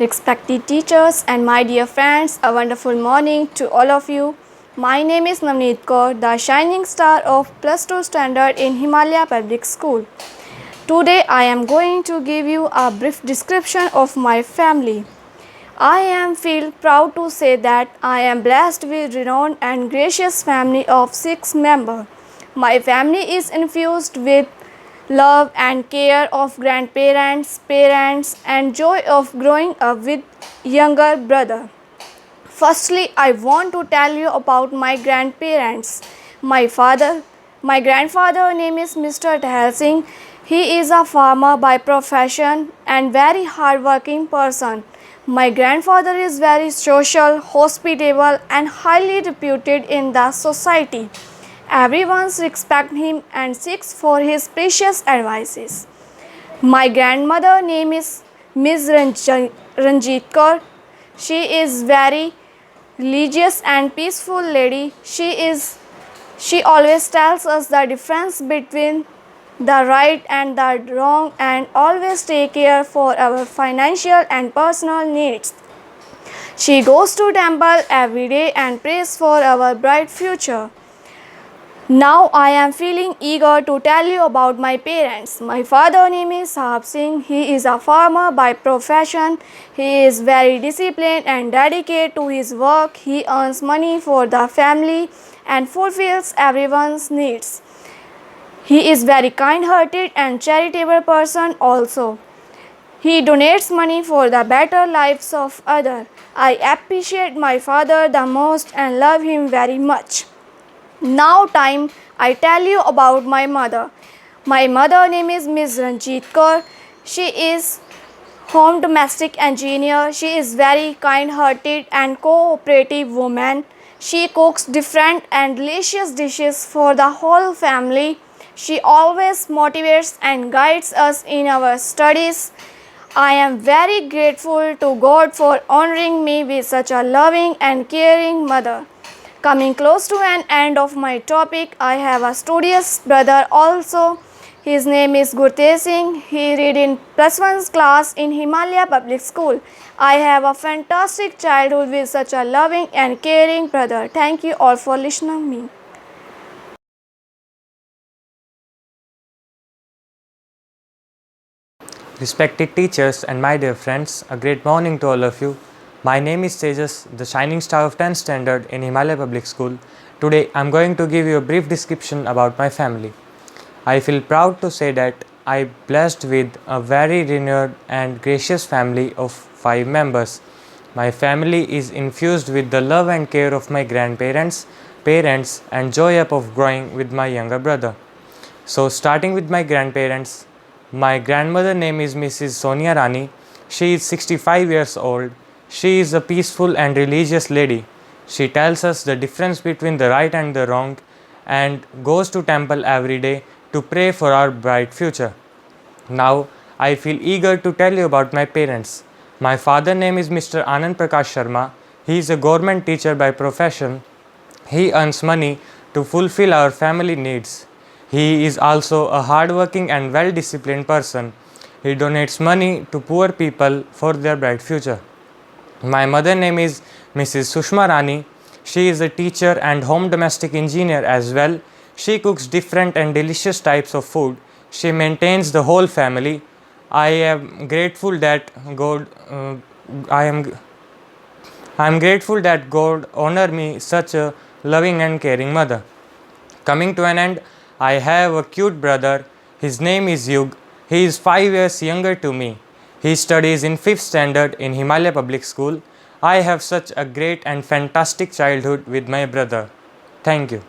Respected teachers and my dear friends, a wonderful morning to all of you. My name is Navneet Kaur, the shining star of Plus 2 standard in Himalaya Public School. Today I am going to give you a brief description of my family. I am feel proud to say that I am blessed with renowned and gracious family of 6 members. My family is infused with love and care of grandparents, parents and joy of growing up with younger brother. Firstly, I want to tell you about my grandparents. My father, my grandfather name is Mr. Tahal Singh. He is a farmer by profession and very hardworking person. My grandfather is very social, hospitable and highly reputed in the society. Everyone respects him and seeks for his precious advices. My grandmother name is Ms. Ranjit Kaur. She is very religious and peaceful lady. She always tells us the difference between the right and the wrong and always take care for our financial and personal needs. She goes to temple every day and prays for our bright future. Now I am feeling eager to tell you about my parents. My father name is Sahab Singh. He is a farmer by profession. He is very disciplined and dedicated to his work. He earns money for the family and fulfills everyone's needs. He is very kind-hearted and charitable person also. He donates money for the better lives of others. I appreciate my father the most and love him very much. Now time I tell you about my mother. My mother name is Ms. Ranjit Kaur. She is home domestic engineer. She is very kind-hearted and cooperative woman. She cooks different and delicious dishes for the whole family. She always motivates and guides us in our studies. I am very grateful to God for honoring me with such a loving and caring mother. Coming close to an end of my topic, I have a studious brother also. His name is Gurtej Singh. He read in +1 class in Himalaya Public School. I have a fantastic childhood with such a loving and caring brother. Thank you all for listening to me. Respected teachers and my dear friends, a great morning to all of you. My name is Tejas, the shining star of 10th standard in Himalaya Public School. Today I am going to give you a brief description about my family. I feel proud to say that I am blessed with a very renowned and gracious family of 5 members. My family is infused with the love and care of my grandparents, parents and joy up of growing with my younger brother. So starting with my grandparents, my grandmother name is Mrs. Sonia Rani. She is 65 years old. She is a peaceful and religious lady. She tells us the difference between the right and the wrong and goes to temple every day to pray for our bright future. Now I feel eager to tell you about my parents. My father name is Mr. Anand Prakash Sharma. He is a government teacher by profession. He earns money to fulfill our family needs. He is also a hardworking and well-disciplined person. He donates money to poor people for their bright future. My mother name is Mrs. Sushma Rani. She is a teacher and home domestic engineer as well. She cooks different and delicious types of food. She maintains the whole family. I am grateful that I am grateful that God honor me such a loving and caring mother. Coming to an end, I have a cute brother. His name is Yug. He is 5 years younger to me. He studies in 5th standard in Himalaya Public School. I have such a great and fantastic childhood with my brother. Thank you.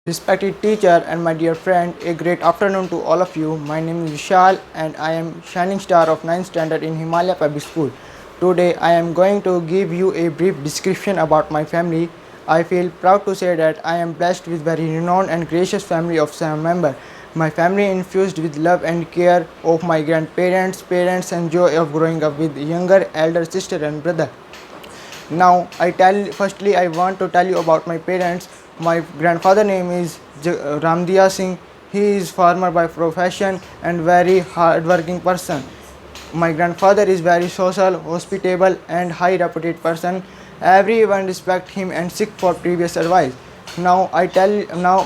Respected teacher and my dear friend, a great afternoon to all of you. My name is Vishal and I am shining star of 9th standard in Himalaya Public School. Today I am going to give you a brief description about my family. I feel proud to say that I am blessed with very renowned and gracious family of 7 members. My family infused with love and care of my grandparents, parents and joy of growing up with younger elder sister and brother. Now, firstly I want to tell you about my parents. My grandfather name is Ramdiya Singh. He is farmer by profession and very hardworking person. My grandfather is very social, hospitable and high reputed person. Everyone respect him and seek for previous advice. Now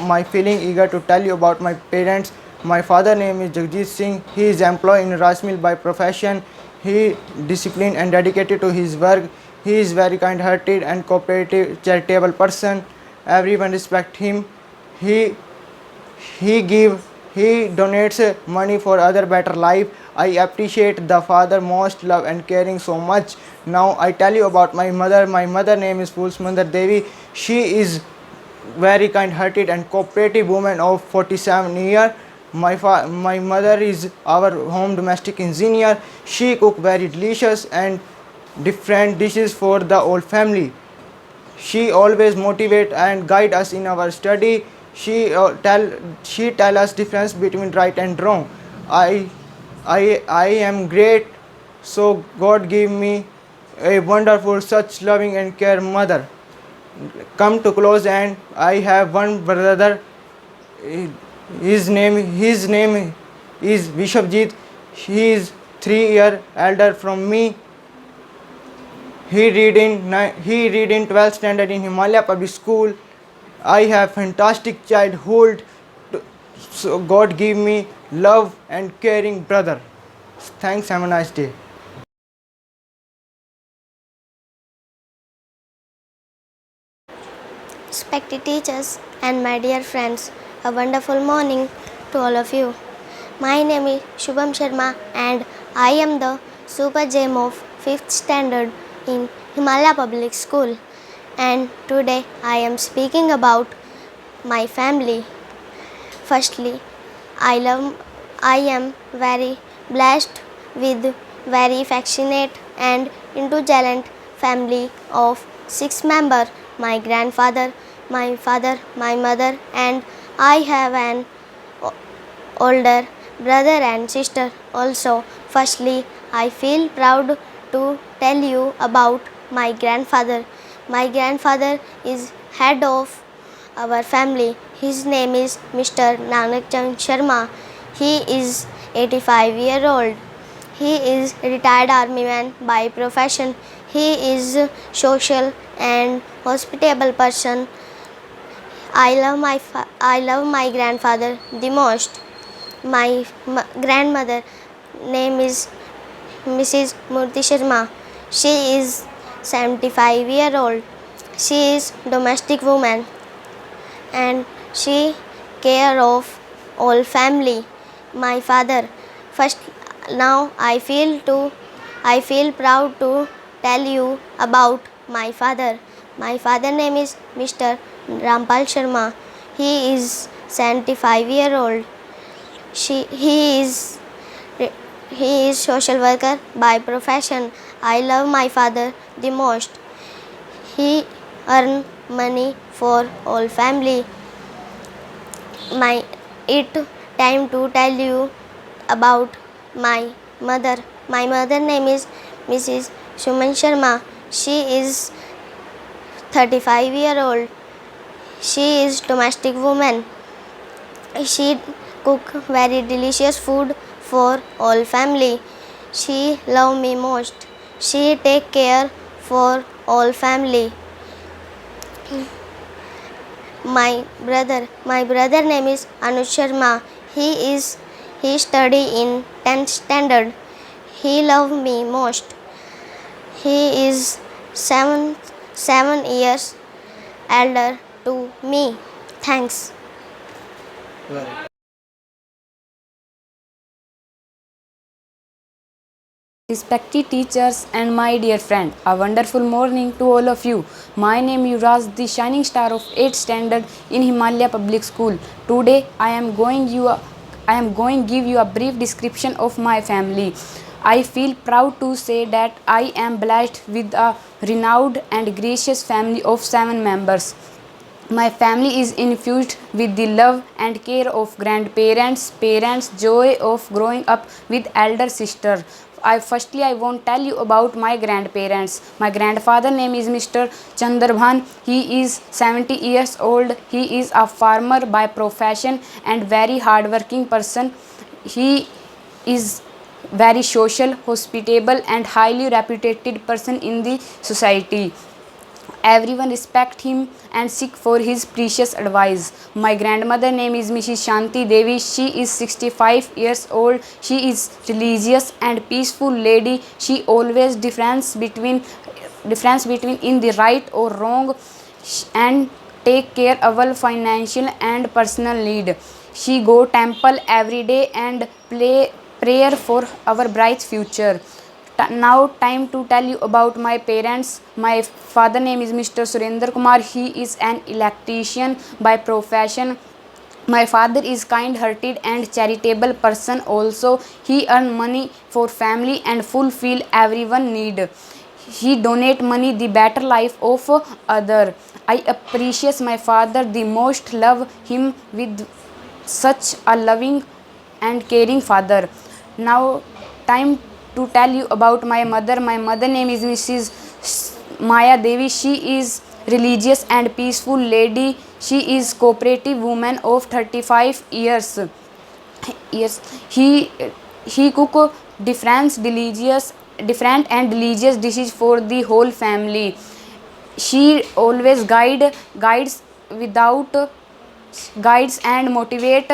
my feeling eager to tell you about my parents. My father name is Jagjit Singh. He is employed in rice mill by profession. He disciplined and dedicated to his work. He is very kind-hearted and cooperative, charitable person. Everyone respect him. He he give he donates money for other better life. I appreciate the father most love and caring so much. Now I tell you about my mother. My mother name is Fulsmandar Devi. She is very kind hearted and cooperative woman of 47 years. My mother is our home domestic engineer. She cook very delicious and different dishes for the whole family. She always motivate and guide us in our study. She tell us difference between right and wrong. I am great. So God give me a wonderful, such loving and care mother. Come to close, and I have one brother. His name is Vishabjit. He is 3 year elder from me. He read in 12th standard in Himalaya Public School. I have fantastic childhood. So God give me love and caring brother. Thanks. Have a nice day. Respected teachers and my dear friends, a wonderful morning to all of you. My name is Shubham Sharma and I am the Super Gem of 5th standard in Himalaya Public School, and today I am speaking about my family. Firstly, I am very blessed with very affectionate and intelligent family of 6 members. My grandfather, my father, my mother, and I have an older brother and sister also. Firstly, I feel proud to tell you about my grandfather. My grandfather is head of our family. His name is Mr. Nanak Chand Sharma. He is 85 years old. He is retired army man by profession. He is social and hospitable person. I love my grandfather the most. My grandmother name is Mrs. Murthy Sharma. She is 75 years old. She is domestic woman and she care of all family. My father. First, now I feel proud to tell you about my father. My father name is Mr. Rampal Sharma. He is 75 years old. He is social worker by profession. I love my father the most. He earn money for all family. It time to tell you about my mother. My mother name is Mrs. Suman Sharma. She is 35 years old. She is domestic woman. She cook very delicious food for all family. She love me most. She take care for all family. My brother name is Anuj Sharma. He study in 10th standard. He love me most. He is 7 years elder to me. Thanks. Respected teachers and my dear friend, a wonderful morning to all of you. My name is Yuvraj, the shining star of 8th standard in Himalaya Public School. Today I am going give you a brief description of my family. I feel proud to say that I am blessed with a renowned and gracious family of 7 members. My family is infused with the love and care of grandparents, parents, joy of growing up with elder sister, I won't tell you about my grandparents. My grandfather name is Mr. Chandarbhan. He is 70 years old. He is a farmer by profession and very hardworking person. He is very social, hospitable and highly reputed person in the society. Everyone respect him and seek for his precious advice. My grandmother name is Mrs. Shanti Devi. She is 65 years old. She is religious and peaceful lady. She always difference between in the right or wrong and take care of our financial and personal need. She go temple every day and play prayer for our bright future. Now time to tell you about my parents. My father name is Mr. Surendra Kumar. He is an electrician by profession. My father is kind hearted and charitable person also. He earn money for family and fulfill everyone need. He donate money the better life of other. I appreciate my father the most, love him with such a loving and caring father. Now time to tell you about my mother. My mother name is Mrs. Maya Devi. She is religious and peaceful lady. She is cooperative woman of 35 years. Yes, he cook different and delicious dishes for the whole family. She always guides without guides and motivate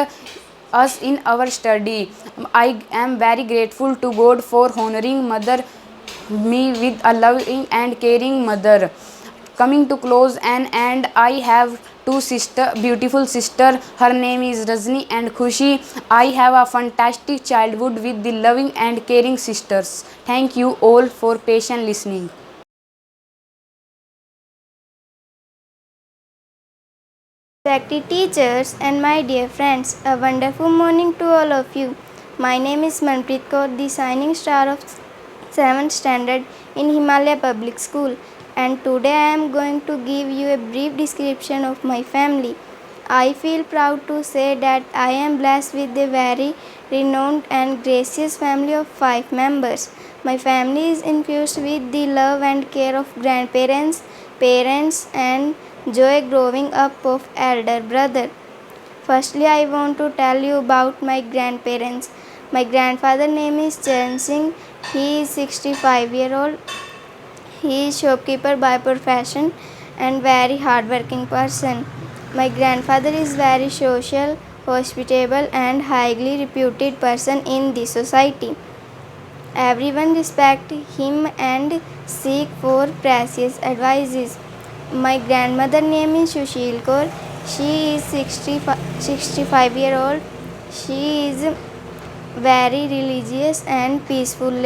us in our study. I am very grateful to God for honoring mother me with a loving and caring mother. Coming to close and I have two beautiful sister. Her name is Rajni and Khushi. I have a fantastic childhood with the loving and caring sisters. Thank you all for patient listening. Respected teachers and my dear friends, a wonderful morning to all of you. My name is Manpreet Kaur, the shining star of 7th standard in Himalaya Public School, and today I am going to give you a brief description of my family. I feel proud to say that I am blessed with a very renowned and gracious family of 5 members. My family is infused with the love and care of grandparents, parents, and joy growing up of elder brother. Firstly, I want to tell you about my grandparents. My grandfather name is Charan Singh. He is 65-year-old. He is shopkeeper by profession and very hardworking person. My grandfather is very social, hospitable and highly reputed person in the society. Everyone respect him and seek for precious advices. My grandmother name is Sushil Kaur. She is 65-year-old. She is very religious and peaceful.